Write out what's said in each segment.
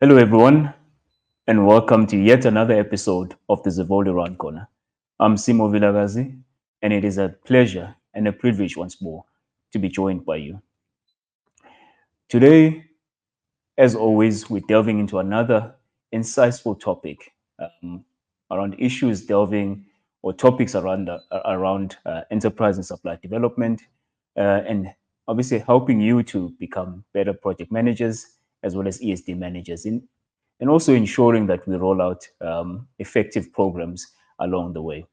Hello, everyone, and welcome to yet another episode of the Zivoli Round Corner. I'm Simo Vilagazi, and it is a pleasure and a privilege once more to be joined by you. Today, as always, we're delving into another insightful topic around issues delving or topics around enterprise and supply development, and obviously helping you to become better project managers as well as ESD managers and also ensuring that we roll out effective programs along the way.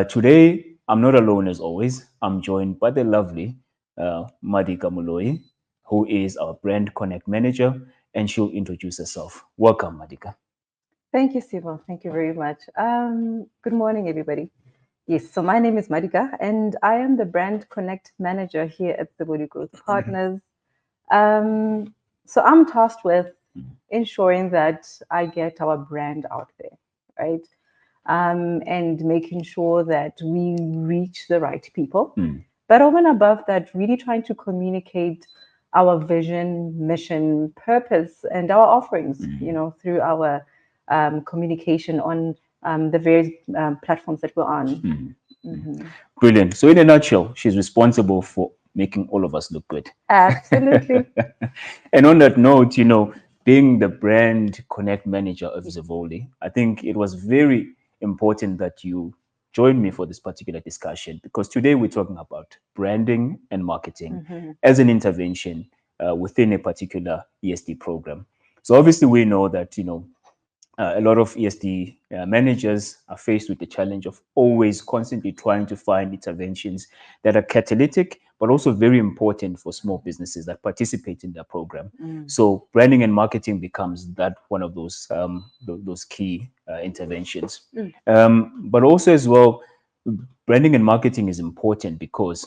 Today, I'm not alone as always. I'm joined by the lovely Madika Muloi, who is our Brand Connect Manager, and she'll introduce herself. Welcome, Madika. Thank you, Siva. Thank you very much. Good morning, everybody. Yes, so my name is Madika, and I am the Brand Connect Manager here at the Body Growth Partners. So I'm tasked with ensuring that I get our brand out there, right? And making sure that we reach the right people. But over and above that, really trying to communicate our vision, mission, purpose, and our offerings, through our communication on the various platforms that we're on. Brilliant. So, in a nutshell, she's responsible for making all of us look good. Absolutely. And on that note, being the brand connect manager of Zavoli, I think it was very important that you joined me for this particular discussion because today we're talking about branding and marketing as an intervention within a particular ESD program. So obviously we know that a lot of ESD managers are faced with the challenge of always constantly trying to find interventions that are catalytic, but also very important for small businesses that participate in their program. So branding and marketing becomes that one of those key interventions. But also as well, branding and marketing is important because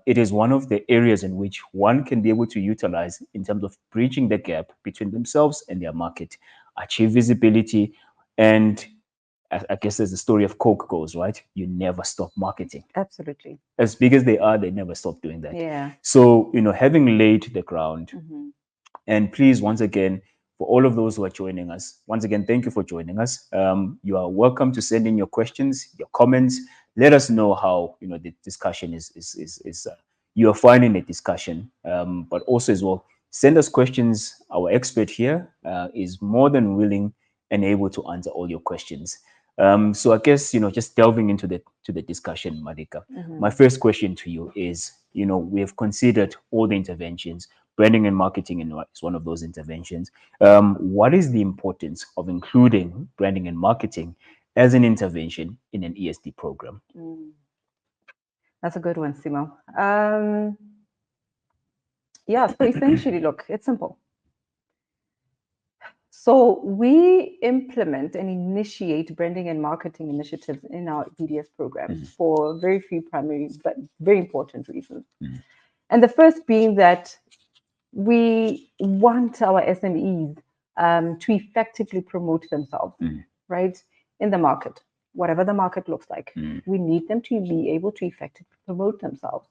it is one of the areas in which one can be able to utilize in terms of bridging the gap between themselves and their market, achieve visibility, and I guess as the story of Coke goes, right? You never stop marketing. Absolutely. As big as they are, they never stop doing that. Yeah. So, having laid the ground, and please, once again, for all of those who are joining us, once again, thank you for joining us. You are welcome to send in your questions, your comments. Let us know how the discussion is you are finding the discussion, but also as well send us questions. Our expert here is more than willing and able to answer all your questions. So I guess just delving into the discussion, Madika. My first question to you is, we have considered all the interventions. Branding and marketing is one of those interventions. What is the importance of including branding and marketing as an intervention in an ESD program? That's a good one, Simo. Yeah, so essentially, look, it's simple. So we implement and initiate branding and marketing initiatives in our BDS program for very few primary but very important reasons. And the first being that we want our SMEs to effectively promote themselves, right, in the market, whatever the market looks like. We need them to be able to effectively promote themselves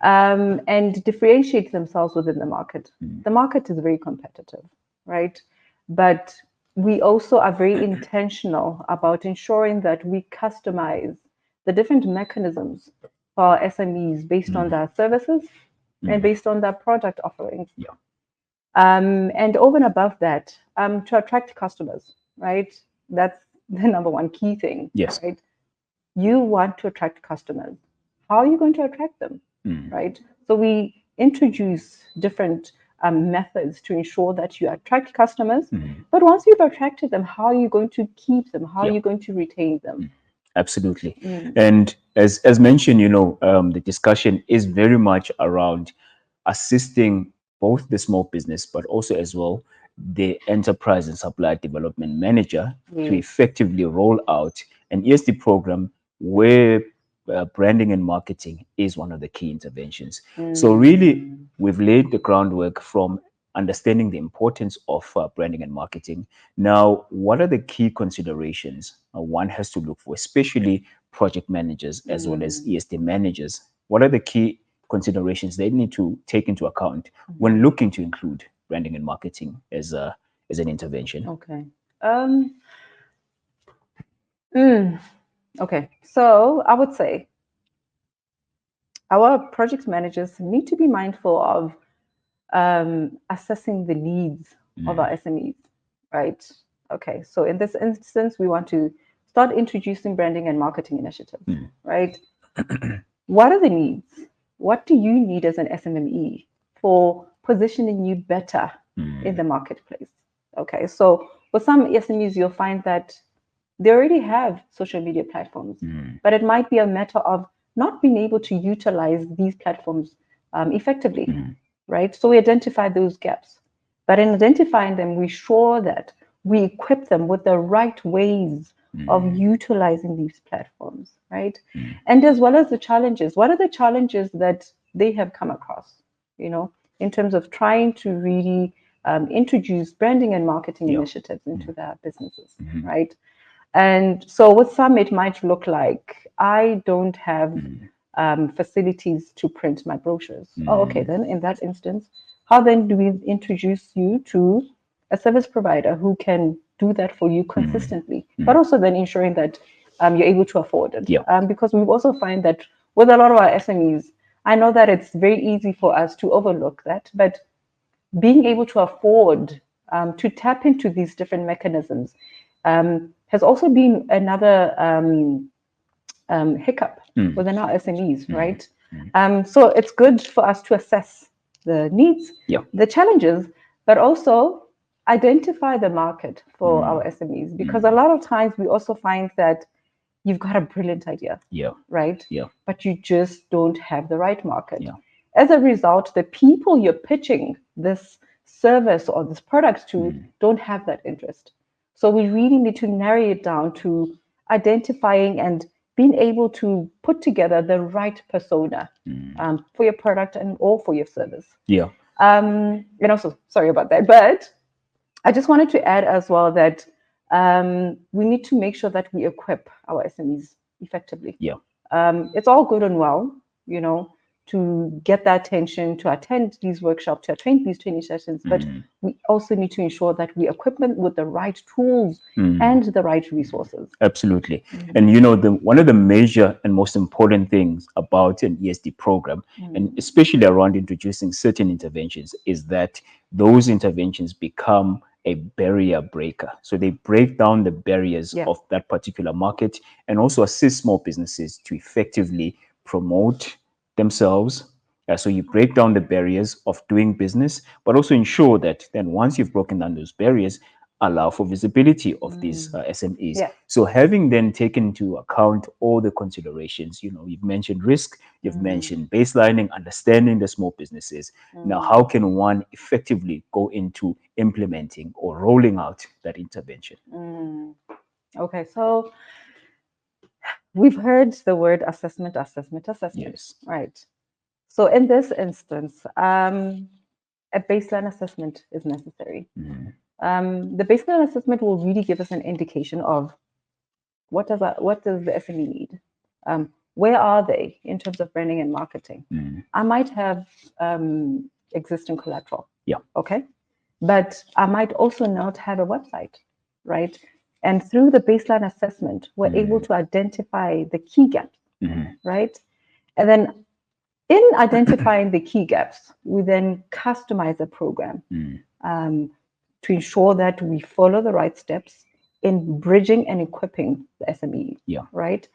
and differentiate themselves within the market. The market is very competitive, right? But we also are very intentional about ensuring that we customize the different mechanisms for our SMEs based on their services and based on their product offerings. Yeah. And over and above that, to attract customers, right? That's the number one key thing. Yes. Right? You want to attract customers. How are you going to attract them? Right? So we introduce different methods to ensure that you attract customers. But once you've attracted them, how are you going to keep them? How are you going to retain them? Absolutely. And as mentioned, the discussion is very much around assisting both the small business, but also as well the enterprise and supply development manager to effectively roll out an ESD program where branding and marketing is one of the key interventions. So really, we've laid the groundwork from understanding the importance of branding and marketing. Now, what are the key considerations one has to look for, especially project managers as well as ESD managers? What are the key considerations they need to take into account when looking to include branding and marketing as as an intervention? Okay. Um, mm, okay. So I would say our project managers need to be mindful of assessing the needs of our SMEs, right? Okay. So in this instance, we want to start introducing branding and marketing initiatives, right? What are the needs? What do you need as an SMME for positioning you better in the marketplace? Okay, so for some SMEs, you'll find that they already have social media platforms, but it might be a matter of not being able to utilize these platforms effectively, right? So we identify those gaps. But in identifying them, we ensure that we equip them with the right ways of utilizing these platforms, right? And as well as the challenges. What are the challenges that they have come across, you know, in terms of trying to really introduce branding and marketing initiatives into their businesses, right? And so with some, it might look like I don't have facilities to print my brochures. Oh, okay, then in that instance, how then do we introduce you to a service provider who can do that for you consistently, but also then ensuring that you're able to afford it? Because we also find that with a lot of our SMEs, I know that it's very easy for us to overlook that, but being able to afford to tap into these different mechanisms has also been another hiccup within our SMEs, right? So it's good for us to assess the needs, the challenges, but also identify the market for our SMEs, because a lot of times we also find that you've got a brilliant idea, right? But you just don't have the right market. As a result, the people you're pitching this service or this product to don't have that interest. So we really need to narrow it down to identifying and being able to put together the right persona for your product and or for your service. And also, sorry about that, but I just wanted to add as well that we need to make sure that we equip our SMEs effectively. It's all good and well, you know, to get that attention, to attend these workshops, to attend these training sessions, but we also need to ensure that we equip them with the right tools and the right resources. Absolutely. And you know, one of the major and most important things about an ESD program, and especially around introducing certain interventions, is that those interventions become a barrier breaker. So they break down the barriers of that particular market and also assist small businesses to effectively promote themselves. So you break down the barriers of doing business, but also ensure that then once you've broken down those barriers, allow for visibility of these SMEs. So having then taken into account all the considerations, you know, you've mentioned risk, you've mentioned baselining, understanding the small businesses. Now, how can one effectively go into implementing or rolling out that intervention? Okay, so we've heard the word assessment, right? So in this instance, a baseline assessment is necessary. The baseline assessment will really give us an indication of what does the SME need? Where are they in terms of branding and marketing? I might have existing collateral. Okay. But I might also not have a website, right? And through the baseline assessment, we're able to identify the key gaps, right? And then in identifying the key gaps, we then customize a program to ensure that we follow the right steps in bridging and equipping the SME, right?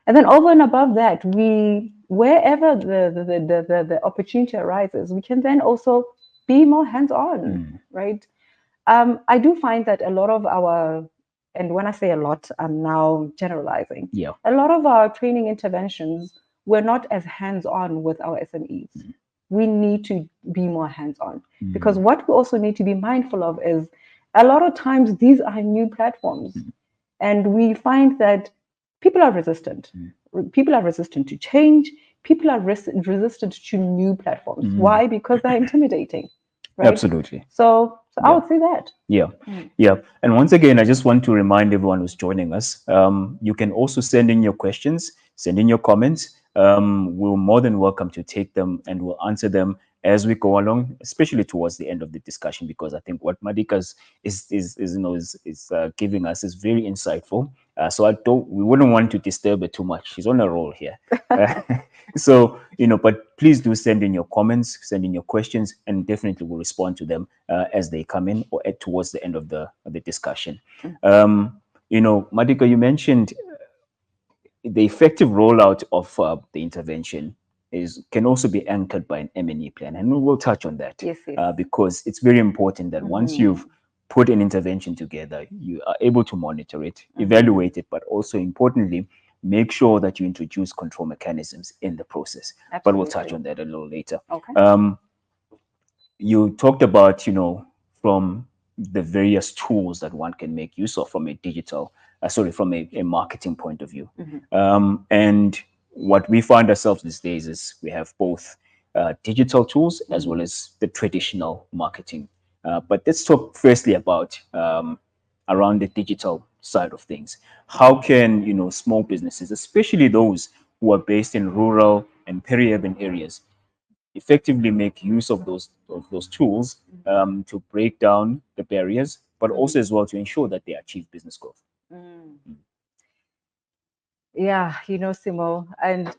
And then over and above that, we wherever the opportunity arises, we can then also be more hands-on, right? I do find that a lot of our, and when I say a lot, I'm now generalizing. A lot of our training interventions were not as hands-on with our SMEs. We need to be more hands-on because what we also need to be mindful of is a lot of times these are new platforms, and we find that people are resistant. People are resistant to change. People are resistant to new platforms. Why? Because they're intimidating. Right? Absolutely. So I would say that. Yeah. And once again, I just want to remind everyone who's joining us, you can also send in your questions, send in your comments. We're more than welcome to take them and we'll answer them as we go along, especially towards the end of the discussion, because I think what Madika's is giving us is very insightful. So we wouldn't want to disturb her too much. She's on a roll here. So, but please do send in your comments, send in your questions, and definitely we'll respond to them as they come in or towards the end of the discussion. Madika, you mentioned the effective rollout of the intervention can also be anchored by an M&E plan, and we'll touch on that. Yes, yes. Because it's very important that once you've put an intervention together, you are able to monitor it, evaluate it, but also importantly, make sure that you introduce control mechanisms in the process. But we'll touch on that a little later. Okay. You talked about, from the various tools that one can make use of from a from a marketing point of view. And what we find ourselves these days is we have both digital tools as well as the traditional marketing. But let's talk firstly about around the digital side of things. How can small businesses, especially those who are based in rural and peri-urban areas, effectively make use of those tools to break down the barriers, but also as well to ensure that they achieve business growth? Yeah, Simo, and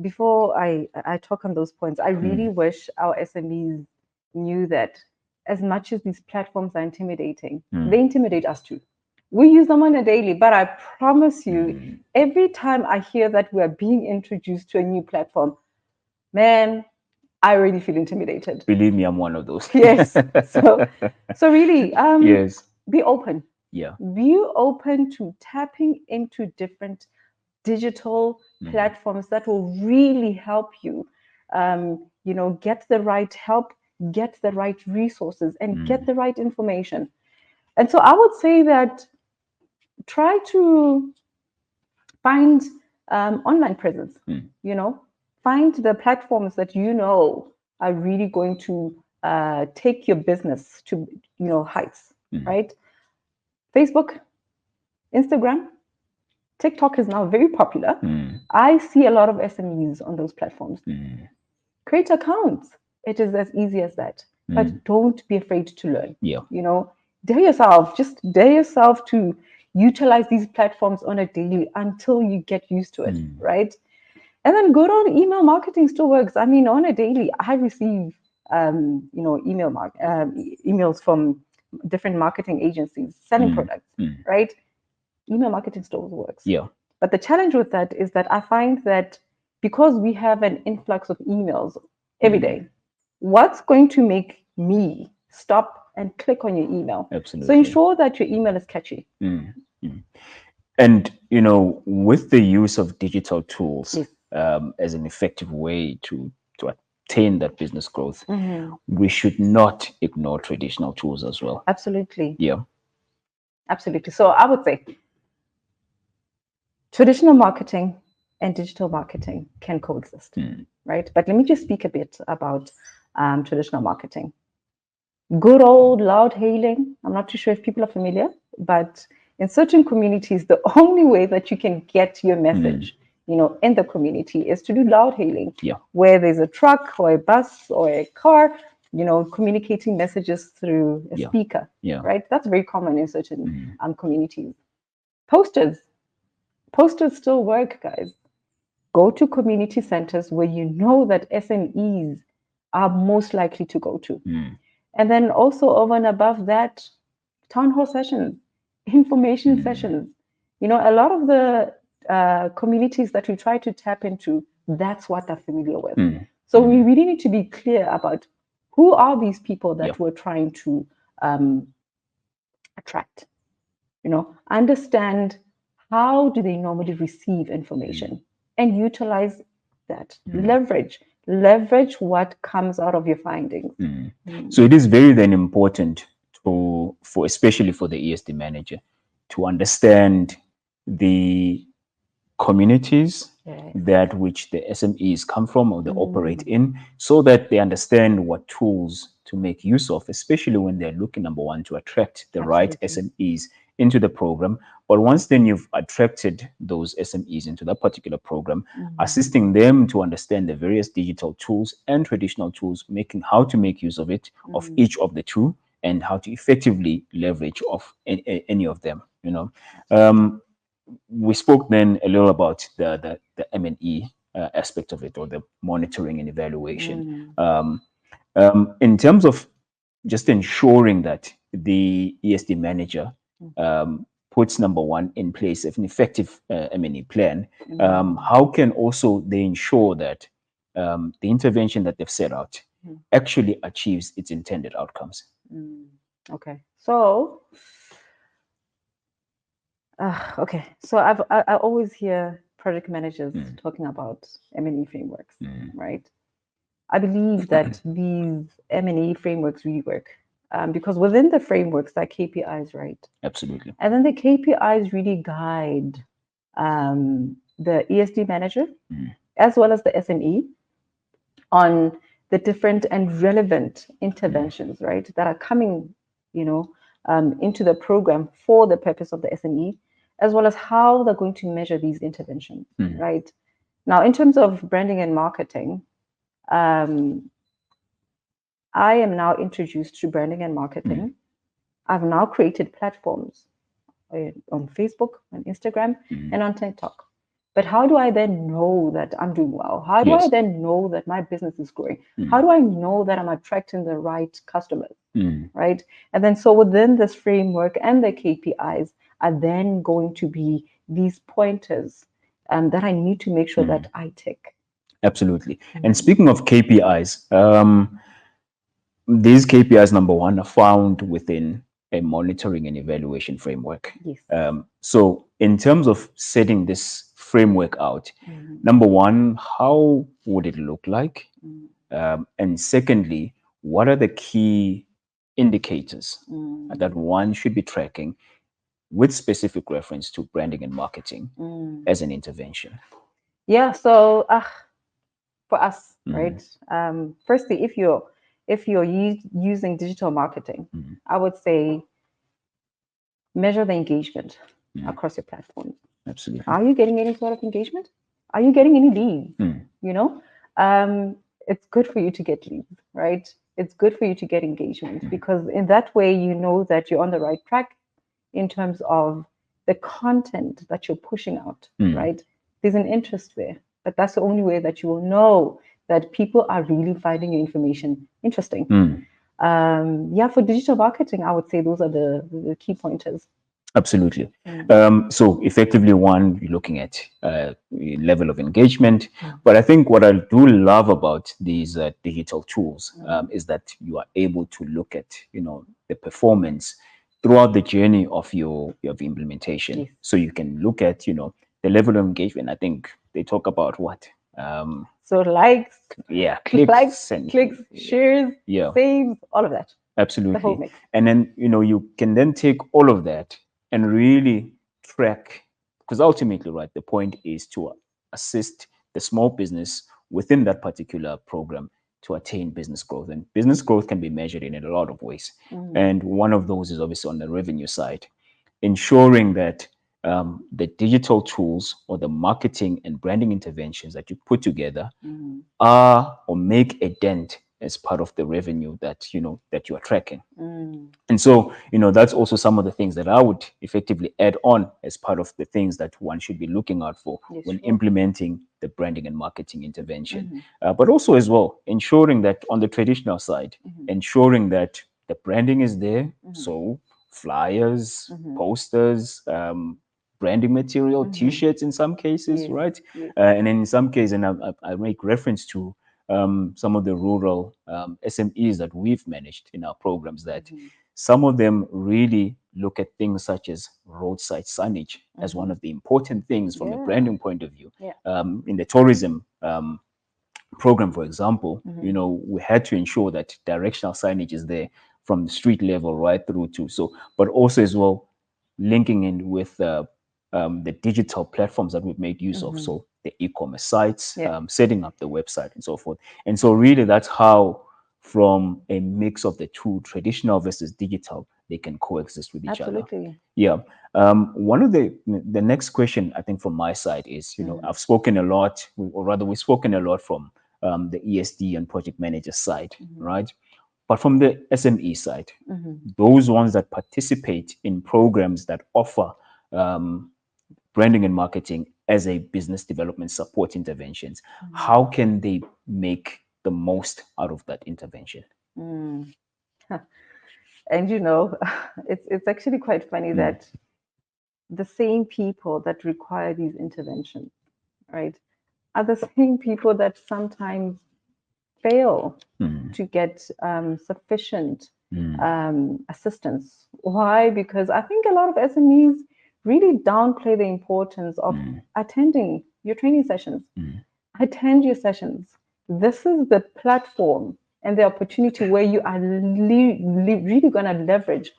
before I talk on those points, I really wish our SMEs knew that as much as these platforms are intimidating, they intimidate us too. We use them on a daily, but I promise you, every time I hear that we are being introduced to a new platform, man, I really feel intimidated. Believe me, I'm one of those. Yes. So really, Yes. be open. Yeah. Be open to tapping into different digital platforms that will really help you, get the right help, get the right resources, and get the right information. And so I would say that try to find online presence. Find the platforms that are really going to take your business to heights, right? Facebook, Instagram, TikTok is now very popular. I see a lot of SMEs on those platforms. Create accounts. It is as easy as that. But don't be afraid to learn. Yeah. Dare yourself. Just dare yourself to utilize these platforms on a daily until you get used to it, right? And then good old email marketing still works. I mean, on a daily, I receive emails from different marketing agencies selling products, right? Email marketing still works. Yeah. But the challenge with that is that I find that because we have an influx of emails every day, what's going to make me stop and click on your email? Absolutely. So ensure that your email is catchy. And with the use of digital tools as an effective way to attain that business growth, we should not ignore traditional tools as well. Absolutely. Yeah. Absolutely. So I would say traditional marketing and digital marketing can coexist, right? But let me just speak a bit about traditional marketing. Good old loud hailing. I'm not too sure if people are familiar, but in certain communities, the only way that you can get your message, in the community is to do loud hailing, where there's a truck or a bus or a car, communicating messages through a speaker, right? That's very common in certain communities. Posters still work, guys. Go to community centers where you know that SMEs are most likely to go to. And then also over and above that, town hall sessions, information sessions. A lot of the communities that we try to tap into, that's what they're familiar with. So we really need to be clear about who are these people that we're trying to attract. Understand how do they normally receive information and utilize that. Leverage what comes out of your findings. So it is very then important for especially for the ESD manager to understand the communities that which the SMEs come from or they operate in, so that they understand what tools to make use of, especially when they're looking, number one, to attract the right SMEs into the program. But once then you've attracted those SMEs into that particular program, assisting them to understand the various digital tools and traditional tools, making how to make use of it, of each of the two, and how to effectively leverage of any of them. We spoke then a little about the M&E aspect of it, or the monitoring and evaluation. In terms of just ensuring that the ESD manager puts, number one, in place an effective M&E plan, how can also they ensure that the intervention that they've set out actually achieves its intended outcomes? Okay. So, I always hear project managers talking about M&E frameworks, right? I believe that these M&E frameworks really work because within the frameworks, there are KPIs, right? Absolutely. And then the KPIs really guide the ESD manager as well as the SME on the different and relevant interventions, right, that are coming, into the program for the purpose of the SME, as well as how they're going to measure these interventions, right? Now, in terms of branding and marketing, I am now introduced to branding and marketing. I've now created platforms on Facebook, on Instagram, and on TikTok. But how do I then know that I'm doing well? How do I then know that my business is growing? How do I know that I'm attracting the right customers? Right? And then so within this framework and the KPIs are then going to be these pointers that I need to make sure that I tick. Absolutely. And speaking of KPIs, these KPIs, number one, are found within a monitoring and evaluation framework. Yes. So, in terms of setting this framework out, number one, how would it look like? And secondly, what are the key indicators that one should be tracking with specific reference to branding and marketing as an intervention? Yeah. So, for us, right? Firstly, if you're using digital marketing, I would say measure the engagement across your platforms. Absolutely. Are you getting any sort of engagement? Are you getting any leads? It's good for you to get leads, right? It's good for you to get engagement because in that way, you know that you're on the right track in terms of the content that you're pushing out, right? There's an interest there, but that's the only way that you will know that people are really finding your information interesting. For digital marketing, I would say those are the key pointers. Absolutely. So effectively, one, you're looking at level of engagement. But I think what I do love about these digital tools is that you are able to look at, the performance throughout the journey of your implementation. Yes. So you can look at, the level of engagement. I think they talk about what? So likes, clicks, clicks, shares, saves, all of that. Absolutely. The whole mix. And then, you can then take all of that and really track, because ultimately, right, the point is to assist the small business within that particular program to attain business growth. And business growth can be measured in a lot of ways. And one of those is obviously on the revenue side, ensuring that the digital tools or the marketing and branding interventions that you put together are or make a dent as part of the revenue that you are tracking. And so that's also some of the things that I would effectively add on as part of the things that one should be looking out for when implementing the branding and marketing intervention. But also as well ensuring that on the traditional side, ensuring that the branding is there. So flyers, posters, branding material, T-shirts in some cases, right? And then in some cases, and I make reference to some of the rural SMEs that we've managed in our programs, that some of them really look at things such as roadside signage as one of the important things from a branding point of view. In the tourism program, for example, we had to ensure that directional signage is there from the street level right through to but also as well linking in with the digital platforms that we've made use of, so the e-commerce sites, setting up the website and so forth. And so really that's how, from a mix of the two, traditional versus digital, they can coexist with each other. Absolutely. Yeah. One of the next question I think from my side is, I've spoken a lot, or rather, we've spoken a lot from the ESD and project manager side, right? But from the SME side, those ones that participate in programs that offer branding and marketing as a business development support interventions, how can they make the most out of that intervention? Mm. And it's actually quite funny that the same people that require these interventions, right, are the same people that sometimes fail to get sufficient assistance. Why? Because I think a lot of SMEs really downplay the importance of attending your training sessions. Attend your sessions. This is the platform and the opportunity where you are really going to leverage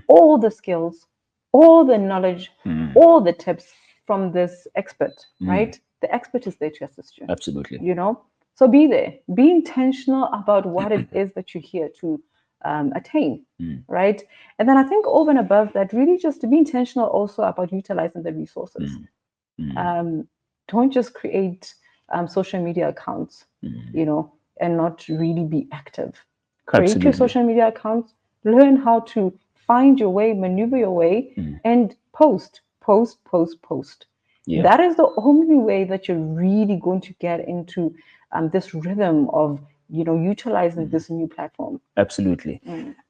all the skills, all the knowledge, all the tips from this expert, right? The expert is there to assist you. Absolutely. So be there, be intentional about what it is that you're here to attain, right? And then I think over and above that, really just to be intentional also about utilizing the resources. Don't just create social media accounts, and not really be active. Create your social media accounts, learn how to find your way, maneuver your way, and post. Yeah. That is the only way that you're really going to get into this rhythm of utilizing this new platform. Absolutely.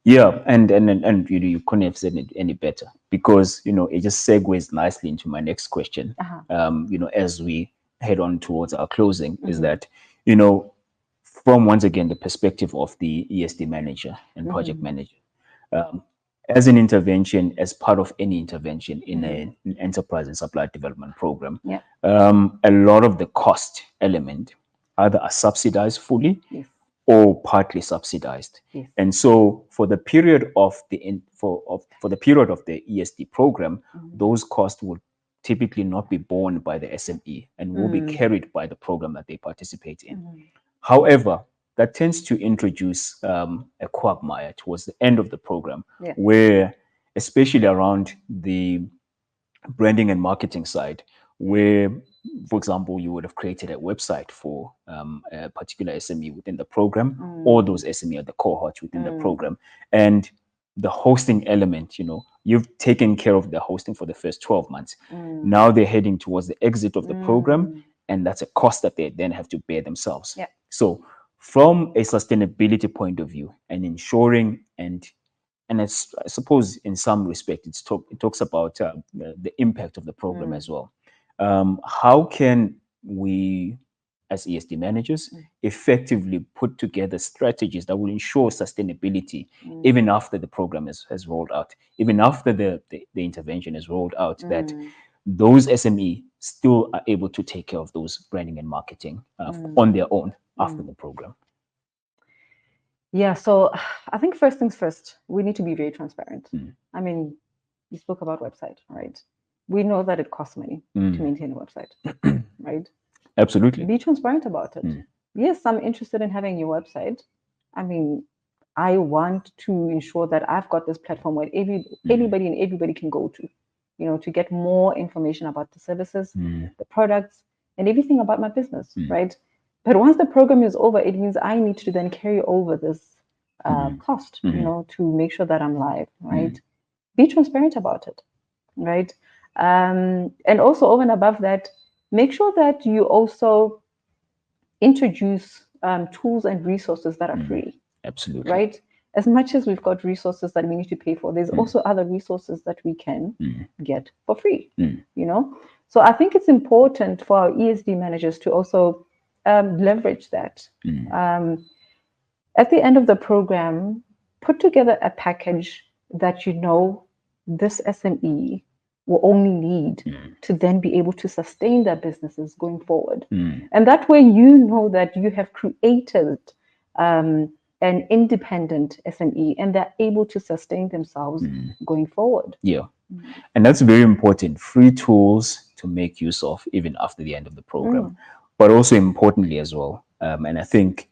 Yeah, and you couldn't have said it any better, because it just segues nicely into my next question. As we head on towards our closing, is that from, once again, the perspective of the ESD manager and project manager, as an intervention, as part of any intervention in an enterprise and supply development program, Yeah. a lot of the cost element either are subsidized fully, Yes. or partly subsidized. Yes. And so for the period of for the period of the ESD program, those costs would typically not be borne by the SME and will be carried by the program that they participate in. However, that tends to introduce a quagmire towards the end of the program, Yeah. where, especially around the branding and marketing side, where, for example, you would have created a website for a particular SME within the program, or those SME are the cohorts within the program, and the hosting element, you've taken care of the hosting for the first 12 months. Now they're heading towards the exit of the program, and that's a cost that they then have to bear themselves. Yeah. So from a sustainability point of view, and ensuring and I suppose in some respect it talks about the impact of the program as well. How can we, as ESD managers, effectively put together strategies that will ensure sustainability even after the program has rolled out, even after the intervention is rolled out, that those SME still are able to take care of those branding and marketing on their own after the program? Yeah, so I think first things first, we need to be very transparent. I mean, you spoke about website, right? We know that it costs money to maintain a website, right? Absolutely. Be transparent about it. Yes, I'm interested in having your website. I mean, I want to ensure that I've got this platform where anybody and everybody can go to, to get more information about the services, the products, and everything about my business, right? But once the program is over, it means I need to then carry over this cost, to make sure that I'm live, right? Be transparent about it, right? And also, over and above that, make sure that you also introduce tools and resources that are free. Absolutely. Right? As much as we've got resources that we need to pay for, there's also other resources that we can get for free. So I think it's important for our ESD managers to also leverage that. At the end of the program, put together a package that this SME will only need to then be able to sustain their businesses going forward. And that way that you have created an independent SME and they're able to sustain themselves going forward. Yeah. And that's very important. Free tools to make use of even after the end of the program. But also importantly as well, and I think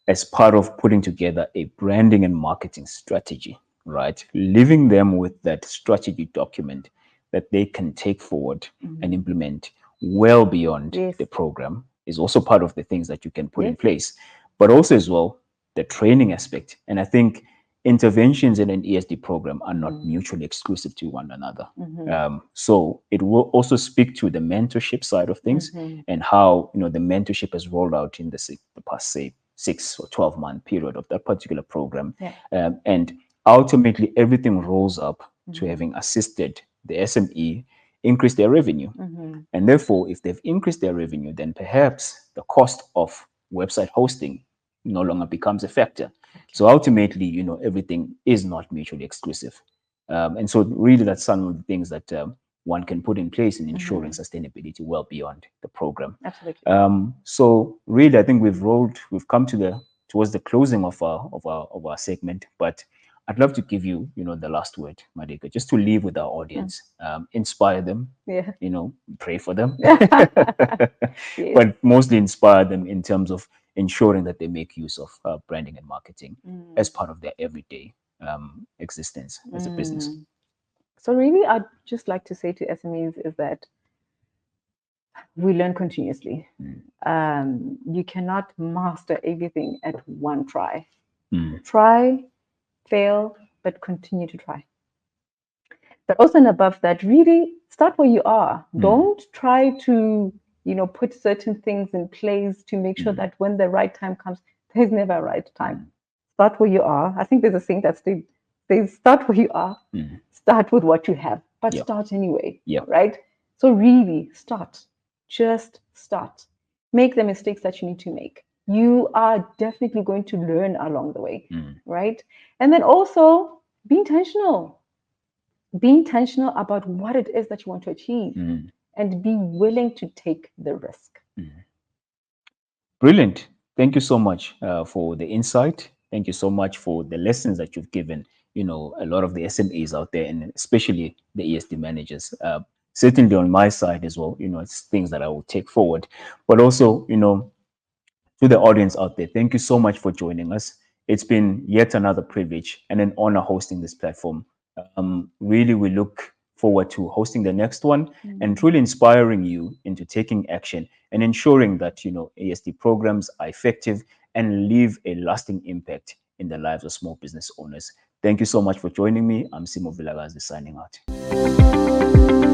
as part of putting together a branding and marketing strategy, right? Leaving them with that strategy document that they can take forward and implement well beyond Yes. the program is also part of the things that you can put in Yes. place. But also as well, the training aspect. And I think interventions in an ESD program are not mutually exclusive to one another. So it will also speak to the mentorship side of things and how the mentorship has rolled out in the past, say, 6 or 12 month period of that particular program. Yeah. And ultimately, everything rolls up to having assisted the SME increase their revenue. And therefore, if they've increased their revenue, then perhaps the cost of website hosting no longer becomes a factor. So ultimately, everything is not mutually exclusive. And so really that's some of the things that one can put in place in ensuring sustainability well beyond the program. Absolutely. So really, I think we've come towards the closing of our segment, but I'd love to give you, the last word, Madika, just to leave with our audience, inspire them, Yeah. pray for them, Yes. but mostly inspire them in terms of ensuring that they make use of branding and marketing as part of their everyday existence as a business. So really, I'd just like to say to SMEs is that we learn continuously. You cannot master everything at one try. Try, fail, but continue to try. But also and above that, really start where you are. Don't try to, put certain things in place to make sure that when the right time comes, there's never a right time. Start where you are. I think there's a saying that they start where you are, start with what you have, but Yep. start anyway. Yep. Right? So really start. Just start. Make the mistakes that you need to make. You are definitely going to learn along the way. Right? And then also be intentional. Be intentional about what it is that you want to achieve and be willing to take the risk. Brilliant. Thank you so much for the insight. Thank you so much for the lessons that you've given, a lot of the SMEs out there, and especially the ESD managers. Certainly on my side as well, it's things that I will take forward. But also, to the audience out there, thank you so much for joining us. It's been yet another privilege and an honor hosting this platform. Really, we look forward to hosting the next one and truly inspiring you into taking action and ensuring that ASD programs are effective and leave a lasting impact in the lives of small business owners. Thank you so much for joining me. I'm Simo Vilagazi signing out.